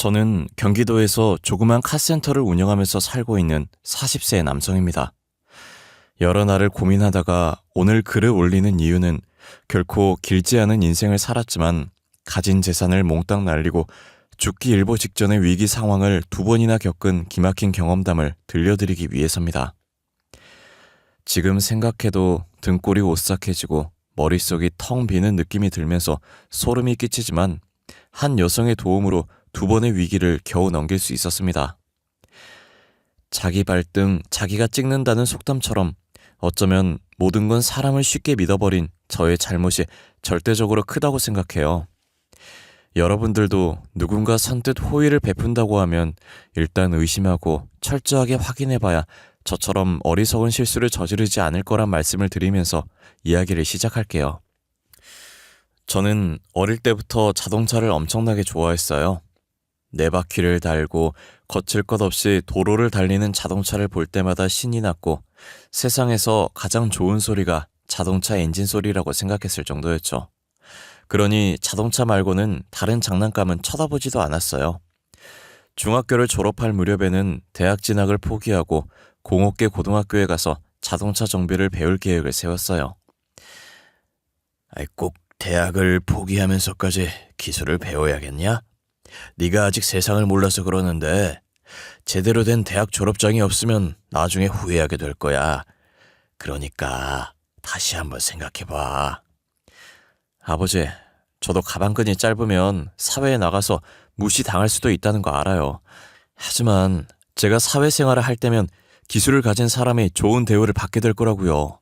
저는 경기도에서 조그만 카센터를 운영하면서 살고 있는 40세 남성입니다. 여러 날을 고민하다가 오늘 글을 올리는 이유는 결코 길지 않은 인생을 살았지만 가진 재산을 몽땅 날리고 죽기 일보 직전의 위기 상황을 2번이나 겪은 기막힌 경험담을 들려드리기 위해서입니다. 지금 생각해도 등골이 오싹해지고 머릿속이 텅 비는 느낌이 들면서 소름이 끼치지만 한 여성의 도움으로 2번의 위기를 겨우 넘길 수 있었습니다. 자기 발등 자기가 찍는다는 속담처럼 어쩌면 모든 건 사람을 쉽게 믿어버린 저의 잘못이 절대적으로 크다고 생각해요. 여러분들도 누군가 선뜻 호의를 베푼다고 하면 일단 의심하고 철저하게 확인해봐야 저처럼 어리석은 실수를 저지르지 않을 거란 말씀을 드리면서 이야기를 시작할게요. 저는 어릴 때부터 자동차를 엄청나게 좋아했어요. 네 바퀴를 달고 거칠 것 없이 도로를 달리는 자동차를 볼 때마다 신이 났고 세상에서 가장 좋은 소리가 자동차 엔진 소리라고 생각했을 정도였죠. 그러니 자동차 말고는 다른 장난감은 쳐다보지도 않았어요. 중학교를 졸업할 무렵에는 대학 진학을 포기하고 공업계 고등학교에 가서 자동차 정비를 배울 계획을 세웠어요. 꼭 대학을 포기하면서까지 기술을 배워야겠냐? 네가 아직 세상을 몰라서 그러는데 제대로 된 대학 졸업장이 없으면 나중에 후회하게 될 거야. 그러니까 다시 한번 생각해봐. 아버지, 저도 가방끈이 짧으면 사회에 나가서 무시당할 수도 있다는 거 알아요. 하지만 제가 사회생활을 할 때면 기술을 가진 사람이 좋은 대우를 받게 될 거라고요.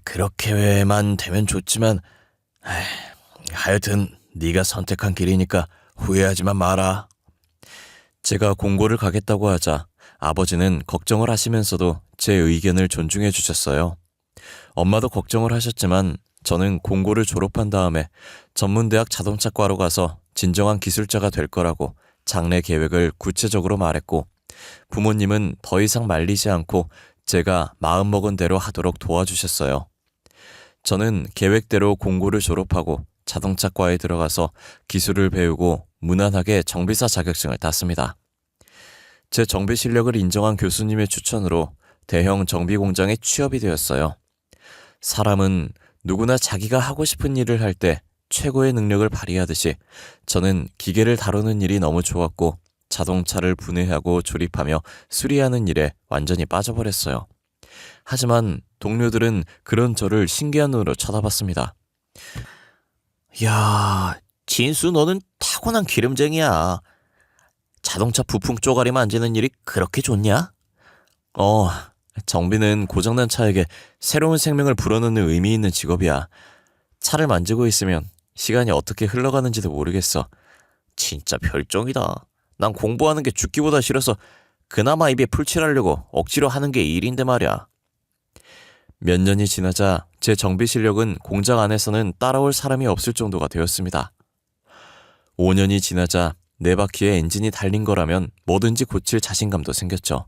그렇게만 되면 좋지만 하여튼 네가 선택한 길이니까 후회하지만 마라. 제가 공고를 가겠다고 하자 아버지는 걱정을 하시면서도 제 의견을 존중해 주셨어요. 엄마도 걱정을 하셨지만 저는 공고를 졸업한 다음에 전문대학 자동차과로 가서 진정한 기술자가 될 거라고 장래 계획을 구체적으로 말했고 부모님은 더 이상 말리지 않고 제가 마음먹은 대로 하도록 도와주셨어요. 저는 계획대로 공고를 졸업하고 자동차과에 들어가서 기술을 배우고 무난하게 정비사 자격증을 땄습니다. 제 정비 실력을 인정한 교수님의 추천으로 대형 정비 공장에 취업이 되었어요. 사람은 누구나 자기가 하고 싶은 일을 할 때 최고의 능력을 발휘하듯이 저는 기계를 다루는 일이 너무 좋았고 자동차를 분해하고 조립하며 수리하는 일에 완전히 빠져버렸어요. 하지만 동료들은 그런 저를 신기한 눈으로 쳐다봤습니다. 야, 진수 너는 타고난 기름쟁이야. 자동차 부품 쪼가리 만지는 일이 그렇게 좋냐? 정비는 고장난 차에게 새로운 생명을 불어넣는 의미 있는 직업이야. 차를 만지고 있으면 시간이 어떻게 흘러가는지도 모르겠어. 진짜 별종이다. 난 공부하는 게 죽기보다 싫어서 그나마 입에 풀칠하려고 억지로 하는 게 일인데 말이야. 몇 년이 지나자 제 정비 실력은 공장 안에서는 따라올 사람이 없을 정도가 되었습니다. 5년이 지나자 네 바퀴에 엔진이 달린 거라면 뭐든지 고칠 자신감도 생겼죠.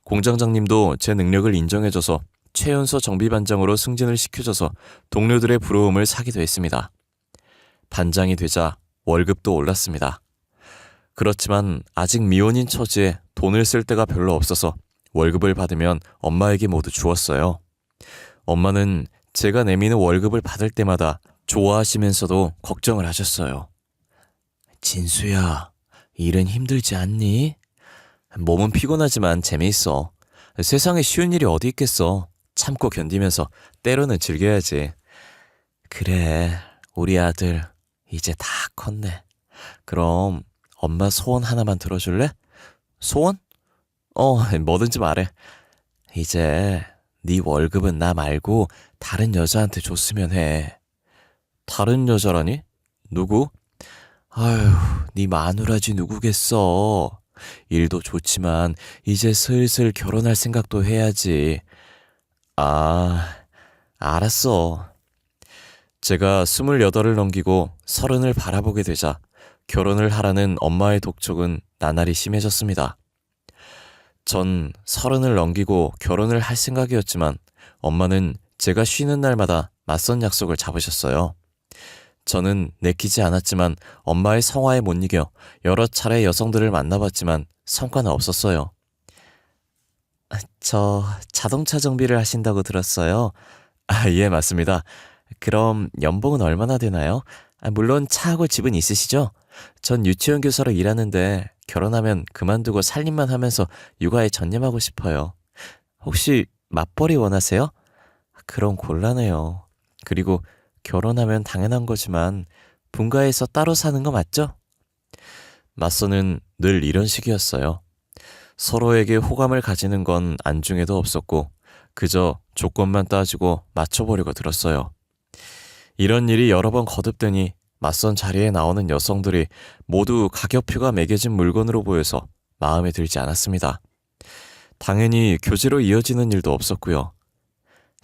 공장장님도 제 능력을 인정해줘서 최연소 정비반장으로 승진을 시켜줘서 동료들의 부러움을 사기도 했습니다. 반장이 되자 월급도 올랐습니다. 그렇지만 아직 미혼인 처지에 돈을 쓸 데가 별로 없어서 월급을 받으면 엄마에게 모두 주었어요. 엄마는 제가 내미는 월급을 받을 때마다 좋아하시면서도 걱정을 하셨어요. 진수야, 일은 힘들지 않니? 몸은 피곤하지만 재미있어. 세상에 쉬운 일이 어디 있겠어. 참고 견디면서 때로는 즐겨야지. 그래, 우리 아들 이제 다 컸네. 그럼 엄마 소원 하나만 들어줄래? 소원? 뭐든지 말해. 이제 네 월급은 나 말고 다른 여자한테 줬으면 해. 다른 여자라니? 누구? 아휴, 네 마누라지 누구겠어. 일도 좋지만 이제 슬슬 결혼할 생각도 해야지. 아, 알았어. 제가 28을 넘기고 30을 바라보게 되자 결혼을 하라는 엄마의 독촉은 나날이 심해졌습니다. 전 30을 넘기고 결혼을 할 생각이었지만 엄마는 제가 쉬는 날마다 맞선 약속을 잡으셨어요. 저는 내키지 않았지만 엄마의 성화에 못 이겨 여러 차례 여성들을 만나봤지만 성과는 없었어요. 저 자동차 정비를 하신다고 들었어요. 예, 맞습니다. 그럼 연봉은 얼마나 되나요? 물론 차하고 집은 있으시죠? 전 유치원 교사로 일하는데 결혼하면 그만두고 살림만 하면서 육아에 전념하고 싶어요. 혹시 맞벌이 원하세요? 그럼 곤란해요. 그리고 결혼하면 당연한 거지만 분가해서 따로 사는 거 맞죠? 맞서는 늘 이런 식이었어요. 서로에게 호감을 가지는 건 안중에도 없었고 그저 조건만 따지고 맞춰보려고 들었어요. 이런 일이 여러 번 거듭되니 맞선 자리에 나오는 여성들이 모두 가격표가 매겨진 물건으로 보여서 마음에 들지 않았습니다. 당연히 교제로 이어지는 일도 없었고요.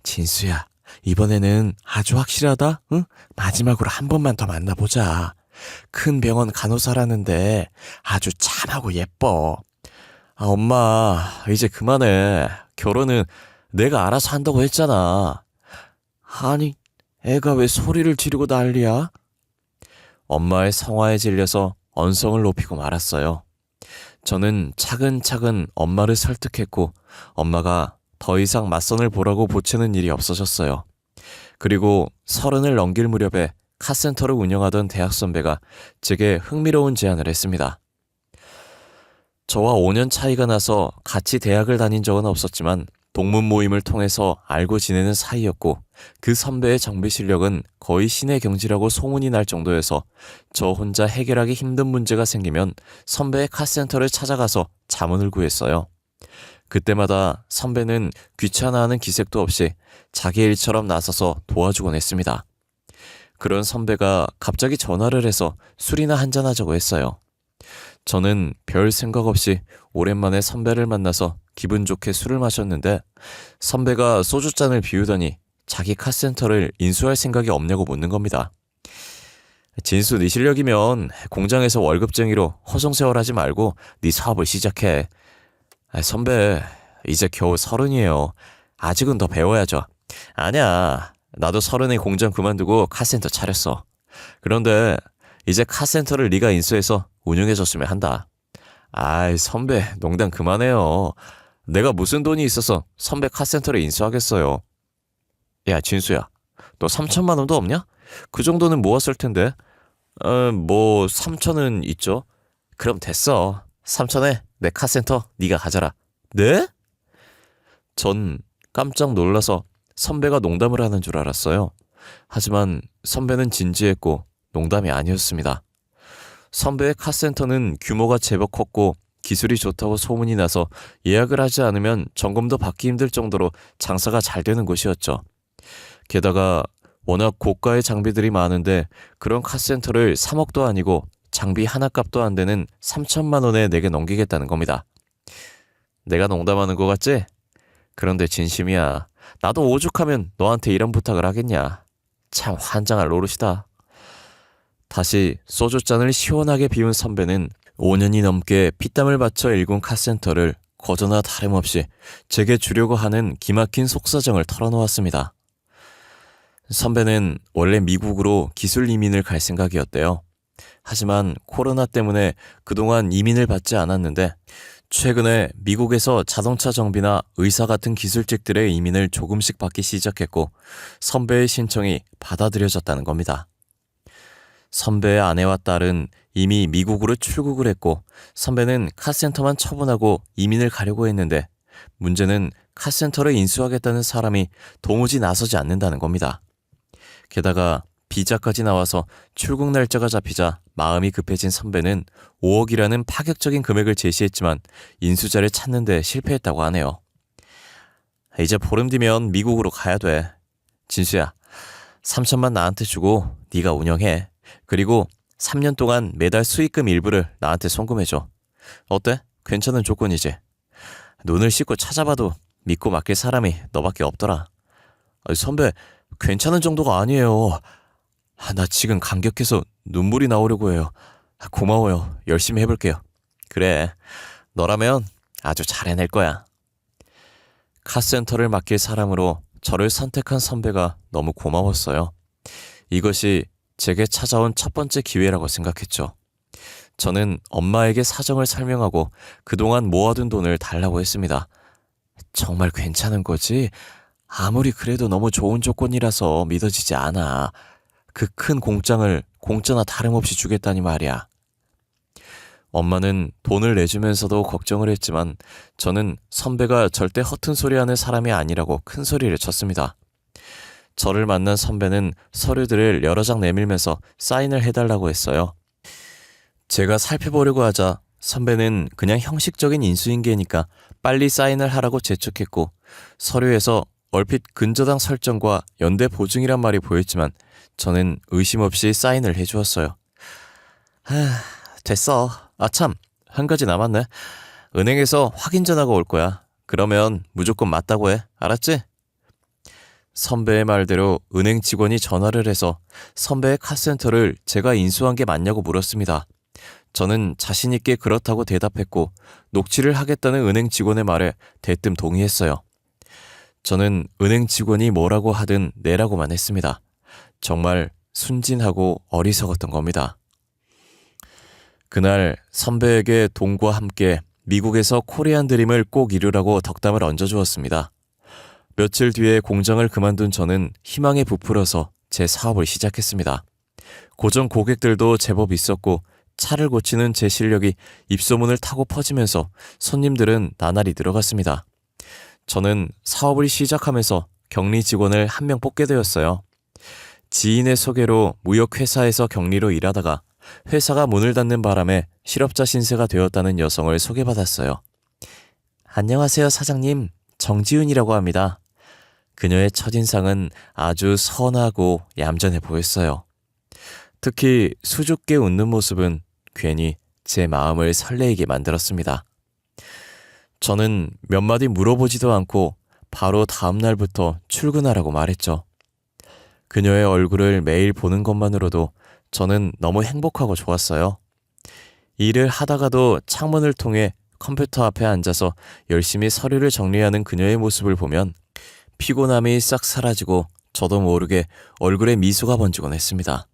진수야, 이번에는 아주 확실하다? 응? 마지막으로 한 번만 더 만나보자. 큰 병원 간호사라는데 아주 참하고 예뻐. 엄마, 이제 그만해. 결혼은 내가 알아서 한다고 했잖아. 아니, 애가 왜 소리를 지르고 난리야? 엄마의 성화에 질려서 언성을 높이고 말았어요. 저는 차근차근 엄마를 설득했고 엄마가 더 이상 맞선을 보라고 보채는 일이 없어졌어요. 그리고 30을 넘길 무렵에 카센터를 운영하던 대학 선배가 제게 흥미로운 제안을 했습니다. 저와 5년 차이가 나서 같이 대학을 다닌 적은 없었지만 동문 모임을 통해서 알고 지내는 사이였고 그 선배의 정비 실력은 거의 신의 경지라고 소문이 날 정도여서 저 혼자 해결하기 힘든 문제가 생기면 선배의 카센터를 찾아가서 자문을 구했어요. 그때마다 선배는 귀찮아하는 기색도 없이 자기 일처럼 나서서 도와주곤 했습니다. 그런 선배가 갑자기 전화를 해서 술이나 한잔하자고 했어요. 저는 별 생각 없이 오랜만에 선배를 만나서 기분 좋게 술을 마셨는데 선배가 소주잔을 비우더니 자기 카센터를 인수할 생각이 없냐고 묻는 겁니다. 진수, 네 실력이면 공장에서 월급쟁이로 허송세월하지 말고 네 사업을 시작해. 선배, 이제 겨우 30이에요. 아직은 더 배워야죠. 아니야, 나도 30에 공장 그만두고 카센터 차렸어. 그런데 이제 카센터를 네가 인수해서 운영해줬으면 한다. 아이, 선배, 농담 그만해요. 내가 무슨 돈이 있어서 선배 카센터를 인수하겠어요. 야, 진수야, 너 3천만 원도 없냐? 그 정도는 모았을 텐데. 뭐 3천은 있죠. 그럼 됐어. 3천에 내 카센터 네가 가져라. 네? 전 깜짝 놀라서 선배가 농담을 하는 줄 알았어요. 하지만 선배는 진지했고 농담이 아니었습니다. 선배의 카센터는 규모가 제법 컸고 기술이 좋다고 소문이 나서 예약을 하지 않으면 점검도 받기 힘들 정도로 장사가 잘 되는 곳이었죠. 게다가 워낙 고가의 장비들이 많은데 그런 카센터를 3억도 아니고 장비 하나 값도 안 되는 3천만 원에 내게 넘기겠다는 겁니다. 내가 농담하는 거 같지? 그런데 진심이야. 나도 오죽하면 너한테 이런 부탁을 하겠냐. 참 환장할 노릇이다. 다시 소주잔을 시원하게 비운 선배는 5년이 넘게 피땀을 바쳐 일군 카센터를 거저나 다름없이 제게 주려고 하는 기막힌 속사정을 털어놓았습니다. 선배는 원래 미국으로 기술 이민을 갈 생각이었대요. 하지만 코로나 때문에 그동안 이민을 받지 않았는데 최근에 미국에서 자동차 정비나 의사 같은 기술직들의 이민을 조금씩 받기 시작했고 선배의 신청이 받아들여졌다는 겁니다. 선배의 아내와 딸은 이미 미국으로 출국을 했고 선배는 카센터만 처분하고 이민을 가려고 했는데 문제는 카센터를 인수하겠다는 사람이 도무지 나서지 않는다는 겁니다. 게다가 비자까지 나와서 출국 날짜가 잡히자 마음이 급해진 선배는 5억이라는 파격적인 금액을 제시했지만 인수자를 찾는 데 실패했다고 하네요. 이제 보름 뒤면 미국으로 가야 돼. 진수야, 3천만 나한테 주고 네가 운영해. 그리고 3년 동안 매달 수익금 일부를 나한테 송금해줘. 어때? 괜찮은 조건이지? 눈을 씻고 찾아봐도 믿고 맡길 사람이 너밖에 없더라. 선배, 괜찮은 정도가 아니에요. 나 지금 감격해서 눈물이 나오려고 해요. 고마워요. 열심히 해볼게요. 그래, 너라면 아주 잘 해낼 거야. 카센터를 맡길 사람으로 저를 선택한 선배가 너무 고마웠어요. 이것이 제게 찾아온 첫 번째 기회라고 생각했죠. 저는 엄마에게 사정을 설명하고 그동안 모아둔 돈을 달라고 했습니다. 정말 괜찮은 거지? 아무리 그래도 너무 좋은 조건이라서 믿어지지 않아. 그 큰 공장을 공짜나 다름없이 주겠다니 말이야. 엄마는 돈을 내주면서도 걱정을 했지만 저는 선배가 절대 허튼 소리하는 사람이 아니라고 큰 소리를 쳤습니다. 저를 만난 선배는 서류들을 여러 장 내밀면서 사인을 해달라고 했어요. 제가 살펴보려고 하자 선배는 그냥 형식적인 인수인계니까 빨리 사인을 하라고 재촉했고 서류에서 얼핏 근저당 설정과 연대 보증이란 말이 보였지만 저는 의심 없이 사인을 해주었어요. 됐어. 참, 한 가지 남았네. 은행에서 확인 전화가 올 거야. 그러면 무조건 맞다고 해. 알았지? 선배의 말대로 은행 직원이 전화를 해서 선배의 카센터를 제가 인수한 게 맞냐고 물었습니다. 저는 자신있게 그렇다고 대답했고 녹취를 하겠다는 은행 직원의 말에 대뜸 동의했어요. 저는 은행 직원이 뭐라고 하든 내라고만 했습니다. 정말 순진하고 어리석었던 겁니다. 그날 선배에게 돈과 함께 미국에서 코리안 드림을 꼭 이루라고 덕담을 얹어주었습니다. 며칠 뒤에 공장을 그만둔 저는 희망에 부풀어서 제 사업을 시작했습니다. 고정 고객들도 제법 있었고 차를 고치는 제 실력이 입소문을 타고 퍼지면서 손님들은 나날이 늘어갔습니다. 저는 사업을 시작하면서 격리 직원을 한 명 뽑게 되었어요. 지인의 소개로 무역회사에서 격리로 일하다가 회사가 문을 닫는 바람에 실업자 신세가 되었다는 여성을 소개받았어요. 안녕하세요, 사장님. 정지윤이라고 합니다. 그녀의 첫인상은 아주 선하고 얌전해 보였어요. 특히 수줍게 웃는 모습은 괜히 제 마음을 설레이게 만들었습니다. 저는 몇 마디 물어보지도 않고 바로 다음 날부터 출근하라고 말했죠. 그녀의 얼굴을 매일 보는 것만으로도 저는 너무 행복하고 좋았어요. 일을 하다가도 창문을 통해 컴퓨터 앞에 앉아서 열심히 서류를 정리하는 그녀의 모습을 보면 피곤함이 싹 사라지고 저도 모르게 얼굴에 미소가 번지곤 했습니다.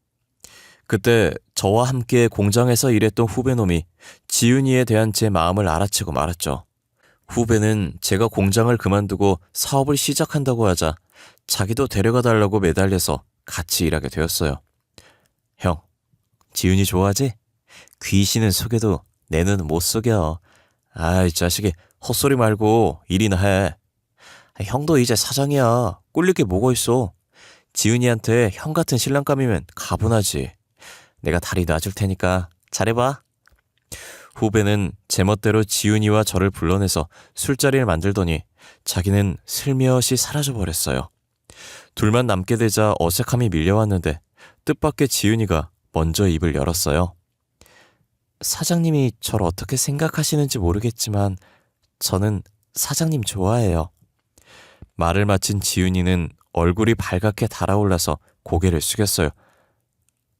그때 저와 함께 공장에서 일했던 후배놈이 지윤이에 대한 제 마음을 알아채고 말았죠. 후배는 제가 공장을 그만두고 사업을 시작한다고 하자 자기도 데려가 달라고 매달려서 같이 일하게 되었어요. 형, 지윤이 좋아하지? 귀신은 속여도 내 눈은 못 속여. 아이 자식이 헛소리 말고 일이나 해. 형도 이제 사장이야. 꿀릴 게 뭐가 있어. 지윤이한테 형 같은 신랑감이면 가분하지. 내가 다리 놔줄 테니까 잘해봐. 후배는 제멋대로 지윤이와 저를 불러내서 술자리를 만들더니 자기는 슬며시 사라져버렸어요. 둘만 남게 되자 어색함이 밀려왔는데 뜻밖의 지윤이가 먼저 입을 열었어요. 사장님이 저를 어떻게 생각하시는지 모르겠지만 저는 사장님 좋아해요. 말을 마친 지윤이는 얼굴이 발갛게 달아올라서 고개를 숙였어요.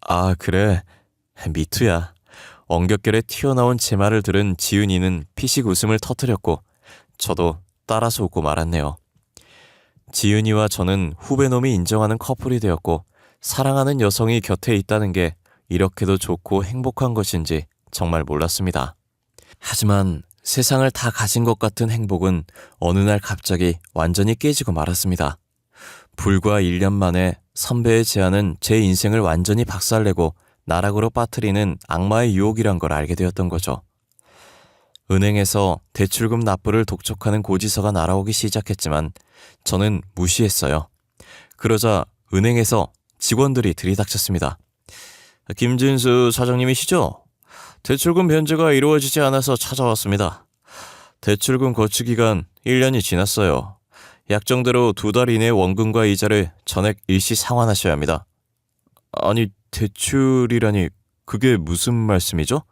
아, 그래. 미투야. 엉겹결에 튀어나온 제 말을 들은 지윤이는 피식 웃음을 터뜨렸고 저도 따라서 웃고 말았네요. 지윤이와 저는 후배놈이 인정하는 커플이 되었고 사랑하는 여성이 곁에 있다는 게 이렇게도 좋고 행복한 것인지 정말 몰랐습니다. 하지만 세상을 다 가진 것 같은 행복은 어느 날 갑자기 완전히 깨지고 말았습니다. 불과 1년 만에 선배의 제안은 제 인생을 완전히 박살내고 나락으로 빠뜨리는 악마의 유혹이란 걸 알게 되었던 거죠. 은행에서 대출금 납부를 독촉하는 고지서가 날아오기 시작했지만 저는 무시했어요. 그러자 은행에서 직원들이 들이닥쳤습니다. 김진수 사장님이시죠? 대출금 변제가 이루어지지 않아서 찾아왔습니다. 대출금 거치 기간 1년이 지났어요. 약정대로 2달 이내 원금과 이자를 전액 일시 상환하셔야 합니다. 아니, 대출이라니 그게 무슨 말씀이죠?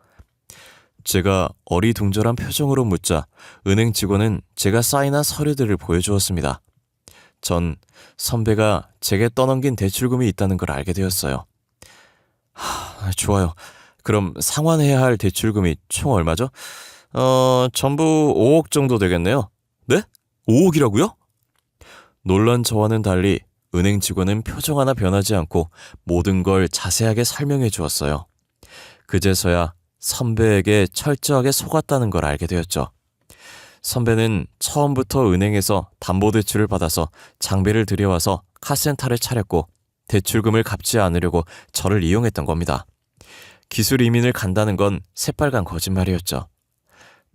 제가 어리둥절한 표정으로 묻자 은행 직원은 제가 사인한 서류들을 보여주었습니다. 전 선배가 제게 떠넘긴 대출금이 있다는 걸 알게 되었어요. 좋아요. 그럼 상환해야 할 대출금이 총 얼마죠? 전부 5억 정도 되겠네요. 네? 5억이라고요? 놀란 저와는 달리 은행 직원은 표정 하나 변하지 않고 모든 걸 자세하게 설명해 주었어요. 그제서야 선배에게 철저하게 속았다는 걸 알게 되었죠. 선배는 처음부터 은행에서 담보대출을 받아서 장비를 들여와서 카센터를 차렸고 대출금을 갚지 않으려고 저를 이용했던 겁니다. 기술 이민을 간다는 건 새빨간 거짓말이었죠.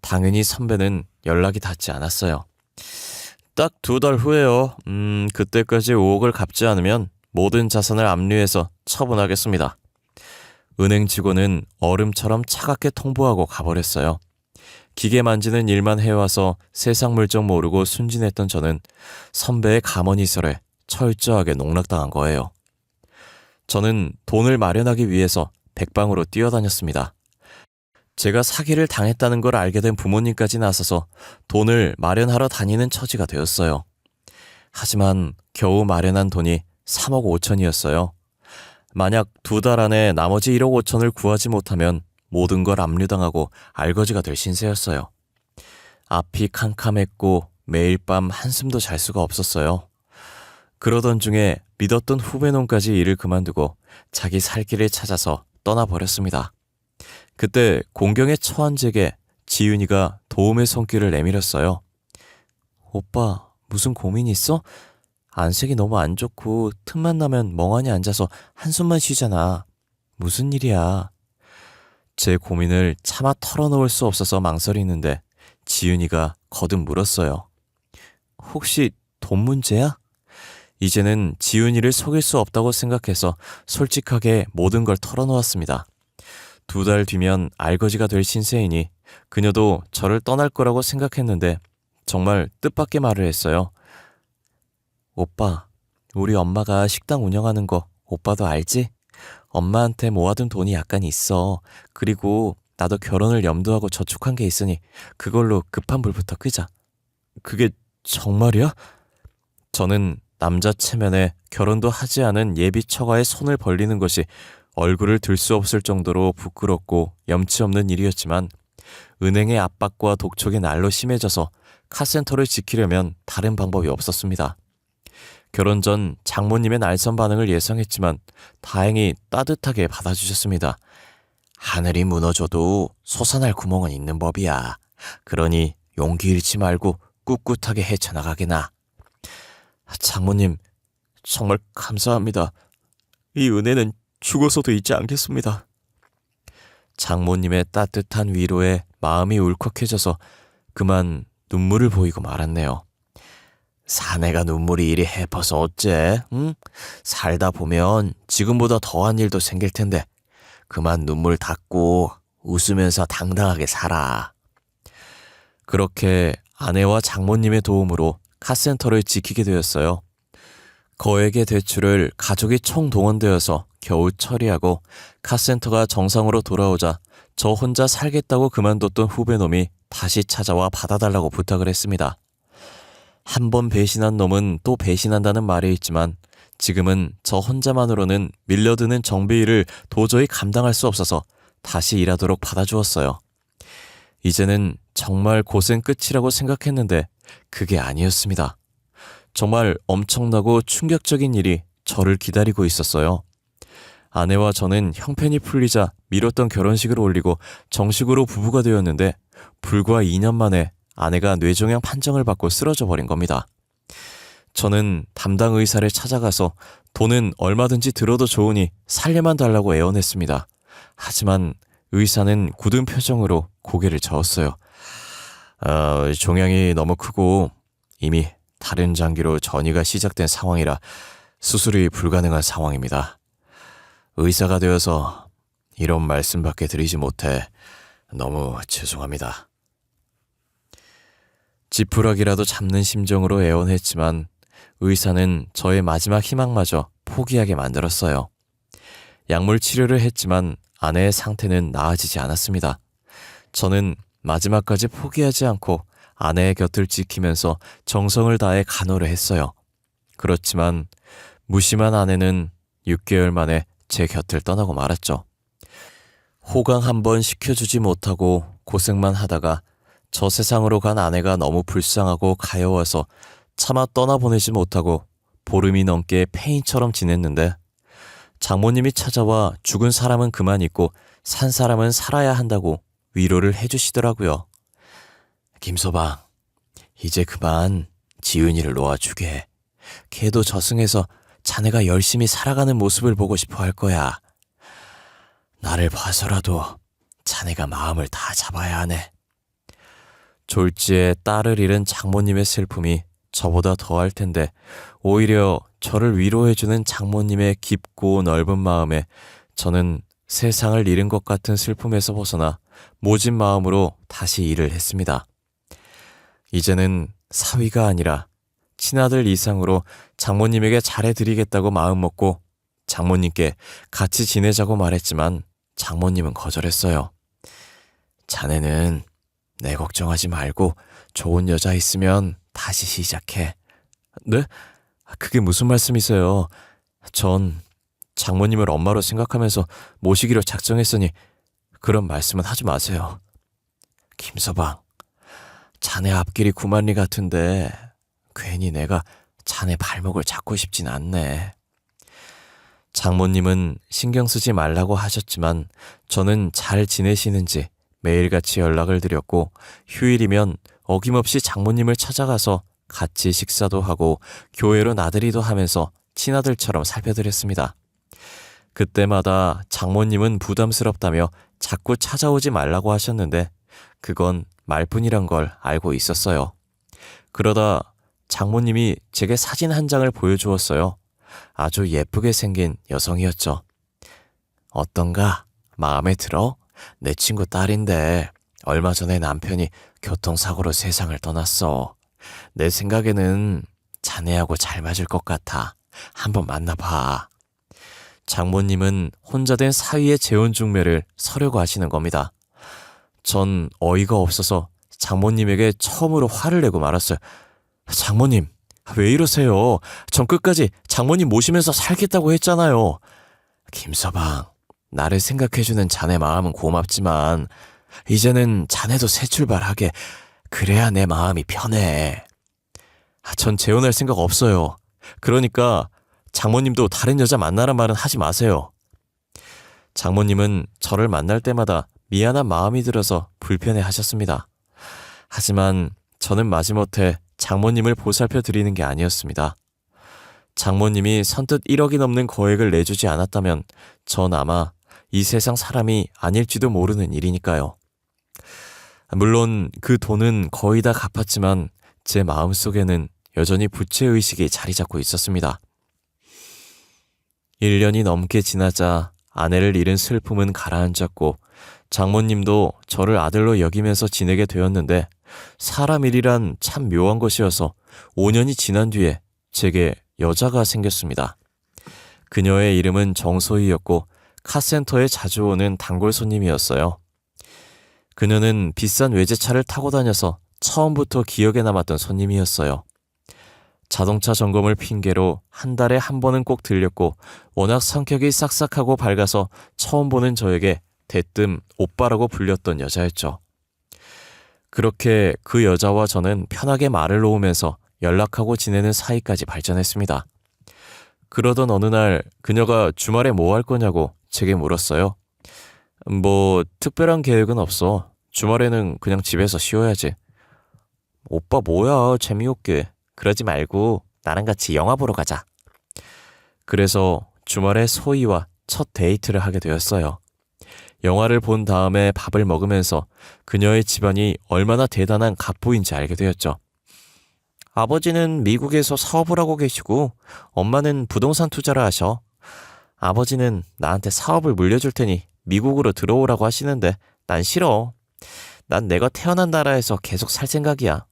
당연히 선배는 연락이 닿지 않았어요. 딱 2달 후에요. 그때까지 5억을 갚지 않으면 모든 자산을 압류해서 처분하겠습니다. 은행 직원은 얼음처럼 차갑게 통보하고 가버렸어요. 기계 만지는 일만 해와서 세상 물정 모르고 순진했던 저는 선배의 가머니설에 철저하게 농락당한 거예요. 저는 돈을 마련하기 위해서 백방으로 뛰어다녔습니다. 제가 사기를 당했다는 걸 알게 된 부모님까지 나서서 돈을 마련하러 다니는 처지가 되었어요. 하지만 겨우 마련한 돈이 3억 5천이었어요. 만약 2달 안에 나머지 1억 5천을 구하지 못하면 모든 걸 압류당하고 알거지가 될 신세였어요. 앞이 캄캄했고 매일 밤 한숨도 잘 수가 없었어요. 그러던 중에 믿었던 후배놈까지 일을 그만두고 자기 살 길을 찾아서 떠나버렸습니다. 그때 공경에 처한 제게 지윤이가 도움의 손길을 내밀었어요. 오빠, 무슨 고민 있어? 안색이 너무 안 좋고 틈만 나면 멍하니 앉아서 한숨만 쉬잖아. 무슨 일이야? 제 고민을 차마 털어놓을 수 없어서 망설이는데 지윤이가 거듭 물었어요. 혹시 돈 문제야? 이제는 지윤이를 속일 수 없다고 생각해서 솔직하게 모든 걸 털어놓았습니다. 2달 뒤면 알거지가 될 신세이니 그녀도 저를 떠날 거라고 생각했는데 정말 뜻밖의 말을 했어요. 오빠, 우리 엄마가 식당 운영하는 거 오빠도 알지? 엄마한테 모아둔 돈이 약간 있어. 그리고 나도 결혼을 염두하고 저축한 게 있으니 그걸로 급한 불부터 끄자. 그게 정말이야? 저는 남자 체면에 결혼도 하지 않은 예비 처가의 손을 벌리는 것이 얼굴을 들 수 없을 정도로 부끄럽고 염치 없는 일이었지만 은행의 압박과 독촉이 날로 심해져서 카센터를 지키려면 다른 방법이 없었습니다. 결혼 전 장모님의 날선 반응을 예상했지만 다행히 따뜻하게 받아주셨습니다. 하늘이 무너져도 솟아날 구멍은 있는 법이야. 그러니 용기 잃지 말고 꿋꿋하게 헤쳐나가게나. 장모님, 정말 감사합니다. 이 은혜는 죽어서도 잊지 않겠습니다. 장모님의 따뜻한 위로에 마음이 울컥해져서 그만 눈물을 보이고 말았네요. 사내가 눈물이 이리 해퍼서 어째? 응? 살다 보면 지금보다 더한 일도 생길 텐데 그만 눈물 닦고 웃으면서 당당하게 살아. 그렇게 아내와 장모님의 도움으로 카센터를 지키게 되었어요. 거액의 대출을 가족이 총동원되어서 겨우 처리하고 카센터가 정상으로 돌아오자 저 혼자 살겠다고 그만뒀던 후배놈이 다시 찾아와 받아달라고 부탁을 했습니다. 한 번 배신한 놈은 또 배신한다는 말이 있지만 지금은 저 혼자만으로는 밀려드는 정비일을 도저히 감당할 수 없어서 다시 일하도록 받아주었어요. 이제는 정말 고생 끝이라고 생각했는데 그게 아니었습니다. 정말 엄청나고 충격적인 일이 저를 기다리고 있었어요. 아내와 저는 형편이 풀리자 미뤘던 결혼식을 올리고 정식으로 부부가 되었는데 불과 2년 만에 아내가 뇌종양 판정을 받고 쓰러져 버린 겁니다. 저는 담당 의사를 찾아가서 돈은 얼마든지 들어도 좋으니 살려만 달라고 애원했습니다. 하지만 의사는 굳은 표정으로 고개를 저었어요. 종양이 너무 크고 이미 다른 장기로 전이가 시작된 상황이라 수술이 불가능한 상황입니다. 의사가 되어서 이런 말씀밖에 드리지 못해 너무 죄송합니다. 지푸라기라도 잡는 심정으로 애원했지만 의사는 저의 마지막 희망마저 포기하게 만들었어요. 약물 치료를 했지만 아내의 상태는 나아지지 않았습니다. 저는 마지막까지 포기하지 않고 아내의 곁을 지키면서 정성을 다해 간호를 했어요. 그렇지만 무심한 아내는 6개월 만에 제 곁을 떠나고 말았죠. 호강 한번 시켜주지 못하고 고생만 하다가 저 세상으로 간 아내가 너무 불쌍하고 가여워서 차마 떠나보내지 못하고 보름이 넘게 폐인처럼 지냈는데 장모님이 찾아와 죽은 사람은 그만 있고 산 사람은 살아야 한다고 위로를 해주시더라고요. 김서방, 이제 그만 지은이를 놓아주게. 걔도 저승에서 자네가 열심히 살아가는 모습을 보고 싶어 할 거야. 나를 봐서라도 자네가 마음을 다 잡아야 하네. 졸지에 딸을 잃은 장모님의 슬픔이 저보다 더할 텐데 오히려 저를 위로해주는 장모님의 깊고 넓은 마음에 저는 세상을 잃은 것 같은 슬픔에서 벗어나 모진 마음으로 다시 일을 했습니다. 이제는 사위가 아니라 친아들 이상으로 장모님에게 잘해드리겠다고 마음먹고 장모님께 같이 지내자고 말했지만 장모님은 거절했어요. 자네는 내 걱정하지 말고 좋은 여자 있으면 다시 시작해. 네? 그게 무슨 말씀이세요? 전 장모님을 엄마로 생각하면서 모시기로 작정했으니 그런 말씀은 하지 마세요. 김서방, 자네 앞길이 구만리 같은데 괜히 내가 자네 발목을 잡고 싶진 않네. 장모님은 신경 쓰지 말라고 하셨지만 저는 잘 지내시는지 매일같이 연락을 드렸고 휴일이면 어김없이 장모님을 찾아가서 같이 식사도 하고 교회로 나들이도 하면서 친아들처럼 살펴드렸습니다. 그때마다 장모님은 부담스럽다며 자꾸 찾아오지 말라고 하셨는데 그건 말뿐이란 걸 알고 있었어요. 그러다 장모님이 제게 사진 한 장을 보여주었어요. 아주 예쁘게 생긴 여성이었죠. 어떤가? 마음에 들어? 내 친구 딸인데 얼마 전에 남편이 교통사고로 세상을 떠났어. 내 생각에는 자네하고 잘 맞을 것 같아. 한번 만나봐. 장모님은 혼자 된 사위의 재혼중매를 서려고 하시는 겁니다. 전 어이가 없어서 장모님에게 처음으로 화를 내고 말았어요. 장모님, 왜 이러세요? 전 끝까지 장모님 모시면서 살겠다고 했잖아요. 김서방, 나를 생각해주는 자네 마음은 고맙지만 이제는 자네도 새 출발하게. 그래야 내 마음이 편해. 전 재혼할 생각 없어요. 그러니까 장모님도 다른 여자 만나란 말은 하지 마세요. 장모님은 저를 만날 때마다 미안한 마음이 들어서 불편해 하셨습니다. 하지만 저는 마지못해 장모님을 보살펴 드리는 게 아니었습니다. 장모님이 선뜻 1억이 넘는 거액을 내주지 않았다면 전 아마 이 세상 사람이 아닐지도 모르는 일이니까요. 물론 그 돈은 거의 다 갚았지만 제 마음속에는 여전히 부채의식이 자리 잡고 있었습니다. 1년이 넘게 지나자 아내를 잃은 슬픔은 가라앉았고 장모님도 저를 아들로 여기면서 지내게 되었는데 사람 일이란 참 묘한 것이어서 5년이 지난 뒤에 제게 여자가 생겼습니다. 그녀의 이름은 정소희였고 카센터에 자주 오는 단골 손님이었어요. 그녀는 비싼 외제차를 타고 다녀서 처음부터 기억에 남았던 손님이었어요. 자동차 점검을 핑계로 한 달에 한 번은 꼭 들렸고 워낙 성격이 싹싹하고 밝아서 처음 보는 저에게 대뜸 오빠라고 불렸던 여자였죠. 그렇게 그 여자와 저는 편하게 말을 놓으면서 연락하고 지내는 사이까지 발전했습니다. 그러던 어느 날 그녀가 주말에 뭐 할 거냐고 제게 물었어요. 뭐 특별한 계획은 없어. 주말에는 그냥 집에서 쉬어야지. 오빠 뭐야, 재미없게. 그러지 말고 나랑 같이 영화 보러 가자. 그래서 주말에 소희와 첫 데이트를 하게 되었어요. 영화를 본 다음에 밥을 먹으면서 그녀의 집안이 얼마나 대단한 갑부인지 알게 되었죠. 아버지는 미국에서 사업을 하고 계시고 엄마는 부동산 투자를 하셔. 아버지는 나한테 사업을 물려줄 테니 미국으로 들어오라고 하시는데 난 싫어. 난 내가 태어난 나라에서 계속 살 생각이야.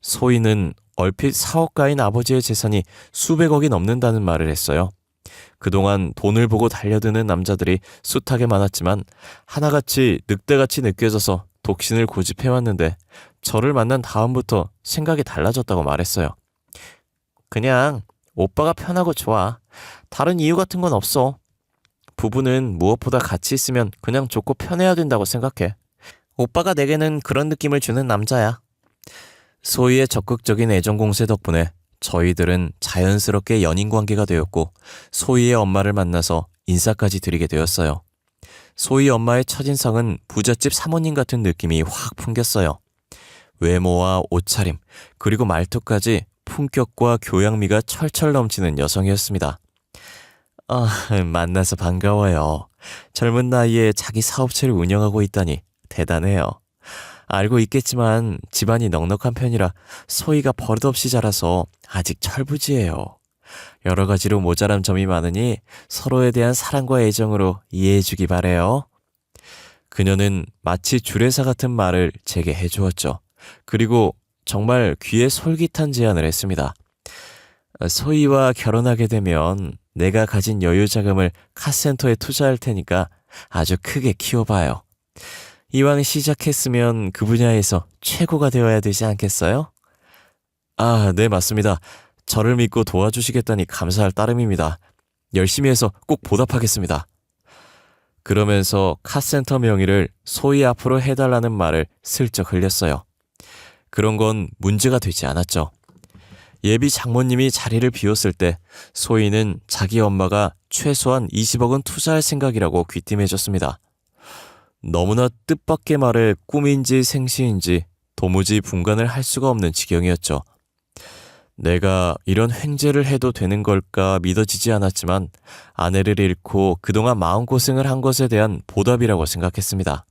소희는 얼핏 사업가인 아버지의 재산이 수백억이 넘는다는 말을 했어요. 그동안 돈을 보고 달려드는 남자들이 숱하게 많았지만 하나같이 늑대같이 느껴져서 독신을 고집해왔는데 저를 만난 다음부터 생각이 달라졌다고 말했어요. 그냥 오빠가 편하고 좋아. 다른 이유 같은 건 없어. 부부는 무엇보다 같이 있으면 그냥 좋고 편해야 된다고 생각해. 오빠가 내게는 그런 느낌을 주는 남자야. 소희의 적극적인 애정 공세 덕분에 저희들은 자연스럽게 연인 관계가 되었고 소희의 엄마를 만나서 인사까지 드리게 되었어요. 소희 엄마의 첫인상은 부잣집 사모님 같은 느낌이 확 풍겼어요. 외모와 옷차림, 그리고 말투까지 품격과 교양미가 철철 넘치는 여성이었습니다. 만나서 반가워요. 젊은 나이에 자기 사업체를 운영하고 있다니 대단해요. 알고 있겠지만 집안이 넉넉한 편이라 소희가 버릇없이 자라서 아직 철부지예요. 여러 가지로 모자란 점이 많으니 서로에 대한 사랑과 애정으로 이해해주기 바래요. 그녀는 마치 주례사 같은 말을 제게 해주었죠. 그리고 정말 귀에 솔깃한 제안을 했습니다. 소희와 결혼하게 되면 내가 가진 여유 자금을 카센터에 투자할 테니까 아주 크게 키워봐요. 이왕 시작했으면 그 분야에서 최고가 되어야 되지 않겠어요? 네, 맞습니다. 저를 믿고 도와주시겠다니 감사할 따름입니다. 열심히 해서 꼭 보답하겠습니다. 그러면서 카센터 명의를 소희 앞으로 해달라는 말을 슬쩍 흘렸어요. 그런 건 문제가 되지 않았죠. 예비 장모님이 자리를 비웠을 때 소희는 자기 엄마가 최소한 20억은 투자할 생각이라고 귀띔해줬습니다. 너무나 뜻밖의 말에 꿈인지 생시인지 도무지 분간을 할 수가 없는 지경이었죠. 내가 이런 횡재를 해도 되는 걸까 믿어지지 않았지만 아내를 잃고 그동안 마음고생을 한 것에 대한 보답이라고 생각했습니다.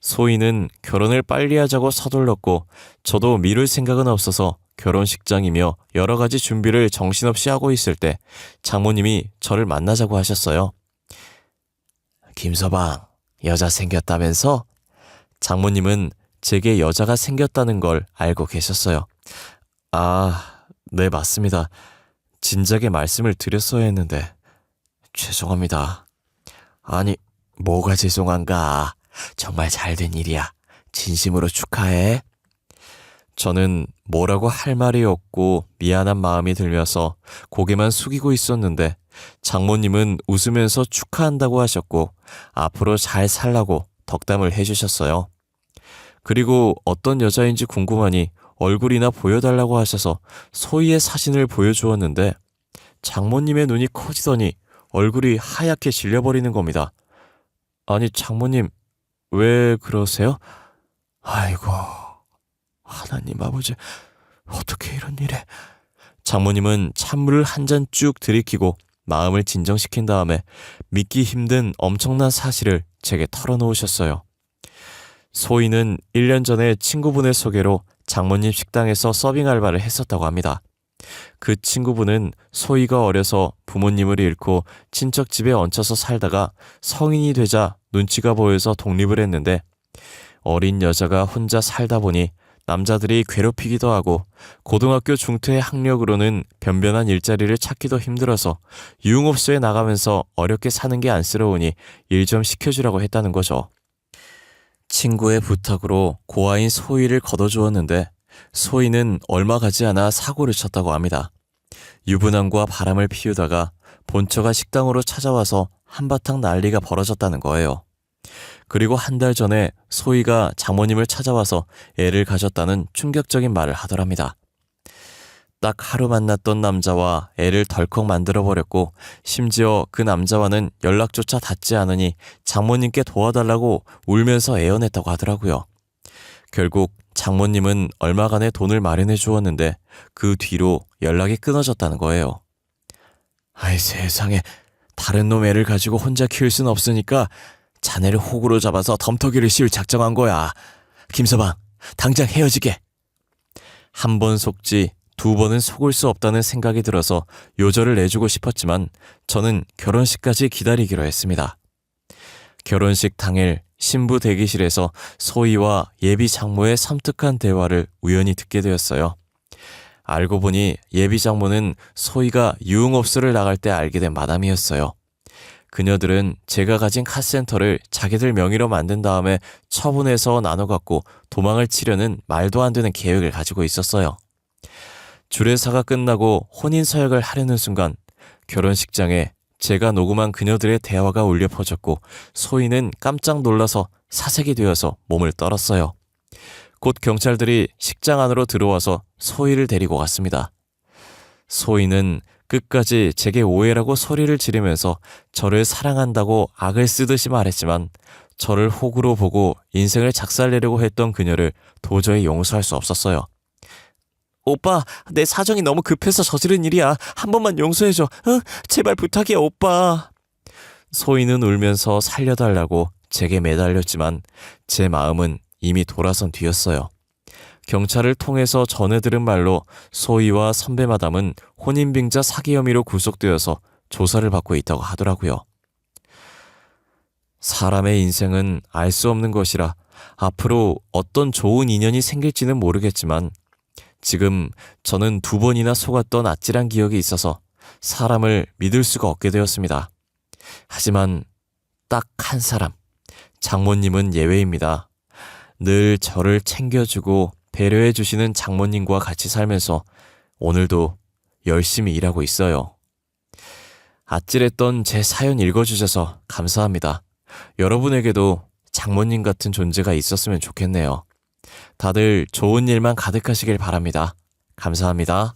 소희는 결혼을 빨리 하자고 서둘렀고 저도 미룰 생각은 없어서 결혼식장이며 여러 가지 준비를 정신없이 하고 있을 때 장모님이 저를 만나자고 하셨어요. 김서방, 여자 생겼다면서? 장모님은 제게 여자가 생겼다는 걸 알고 계셨어요. 네, 맞습니다. 진작에 말씀을 드렸어야 했는데 죄송합니다. 아니, 뭐가 죄송한가? 정말 잘된 일이야. 진심으로 축하해. 저는 뭐라고 할 말이 없고 미안한 마음이 들면서 고개만 숙이고 있었는데 장모님은 웃으면서 축하한다고 하셨고 앞으로 잘 살라고 덕담을 해주셨어요. 그리고 어떤 여자인지 궁금하니 얼굴이나 보여달라고 하셔서 소희의 사진을 보여주었는데 장모님의 눈이 커지더니 얼굴이 하얗게 질려버리는 겁니다. 아니, 장모님, 왜 그러세요? 아이고, 하나님 아버지, 어떻게 이런 일에. 장모님은 찬물을 한 잔 쭉 들이키고 마음을 진정시킨 다음에 믿기 힘든 엄청난 사실을 제게 털어놓으셨어요. 소희는 1년 전에 친구분의 소개로 장모님 식당에서 서빙 알바를 했었다고 합니다. 그 친구분은 소희가 어려서 부모님을 잃고 친척 집에 얹혀서 살다가 성인이 되자 눈치가 보여서 독립을 했는데 어린 여자가 혼자 살다 보니 남자들이 괴롭히기도 하고 고등학교 중퇴의 학력으로는 변변한 일자리를 찾기도 힘들어서 유흥업소에 나가면서 어렵게 사는 게 안쓰러우니 일 좀 시켜주라고 했다는 거죠. 친구의 부탁으로 고아인 소희를 걷어주었는데 소희는 얼마 가지 않아 사고를 쳤다고 합니다. 유부남과 바람을 피우다가 본처가 식당으로 찾아와서 한바탕 난리가 벌어졌다는 거예요. 그리고 한 달 전에 소희가 장모님을 찾아와서 애를 가졌다는 충격적인 말을 하더랍니다. 딱 하루 만났던 남자와 애를 덜컥 만들어버렸고 심지어 그 남자와는 연락조차 닿지 않으니 장모님께 도와달라고 울면서 애원했다고 하더라고요. 결국 장모님은 얼마간의 돈을 마련해 주었는데 그 뒤로 연락이 끊어졌다는 거예요. 아이 세상에, 다른 놈 애를 가지고 혼자 키울 순 없으니까 자네를 호구로 잡아서 덤터기를 씌울 작정한 거야. 김서방, 당장 헤어지게. 한 번 속지 두 번은 속을 수 없다는 생각이 들어서 요절을 내주고 싶었지만 저는 결혼식까지 기다리기로 했습니다. 결혼식 당일 신부 대기실에서 소희와 예비 장모의 섬뜩한 대화를 우연히 듣게 되었어요. 알고 보니 예비 장모는 소희가 유흥업소를 나갈 때 알게 된 마담이었어요. 그녀들은 제가 가진 카센터를 자기들 명의로 만든 다음에 처분해서 나눠 갖고 도망을 치려는 말도 안 되는 계획을 가지고 있었어요. 주례사가 끝나고 혼인 서약을 하려는 순간 결혼식장에 제가 녹음한 그녀들의 대화가 울려 퍼졌고 소희는 깜짝 놀라서 사색이 되어서 몸을 떨었어요. 곧 경찰들이 식장 안으로 들어와서 소희를 데리고 갔습니다. 소희는 끝까지 제게 오해라고 소리를 지르면서 저를 사랑한다고 악을 쓰듯이 말했지만 저를 호구로 보고 인생을 작살내려고 했던 그녀를 도저히 용서할 수 없었어요. 오빠, 내 사정이 너무 급해서 저지른 일이야. 한 번만 용서해줘. 응? 제발 부탁이야, 오빠. 소희는 울면서 살려달라고 제게 매달렸지만 제 마음은 이미 돌아선 뒤였어요. 경찰을 통해서 전해 들은 말로 소희와 선배 마담은 혼인빙자 사기 혐의로 구속되어서 조사를 받고 있다고 하더라고요. 사람의 인생은 알 수 없는 것이라 앞으로 어떤 좋은 인연이 생길지는 모르겠지만 지금 저는 2번이나 속았던 아찔한 기억이 있어서 사람을 믿을 수가 없게 되었습니다. 하지만 딱 한 사람, 장모님은 예외입니다. 늘 저를 챙겨주고 배려해 주시는 장모님과 같이 살면서 오늘도 열심히 일하고 있어요. 아찔했던 제 사연 읽어주셔서 감사합니다. 여러분에게도 장모님 같은 존재가 있었으면 좋겠네요. 다들 좋은 일만 가득하시길 바랍니다. 감사합니다.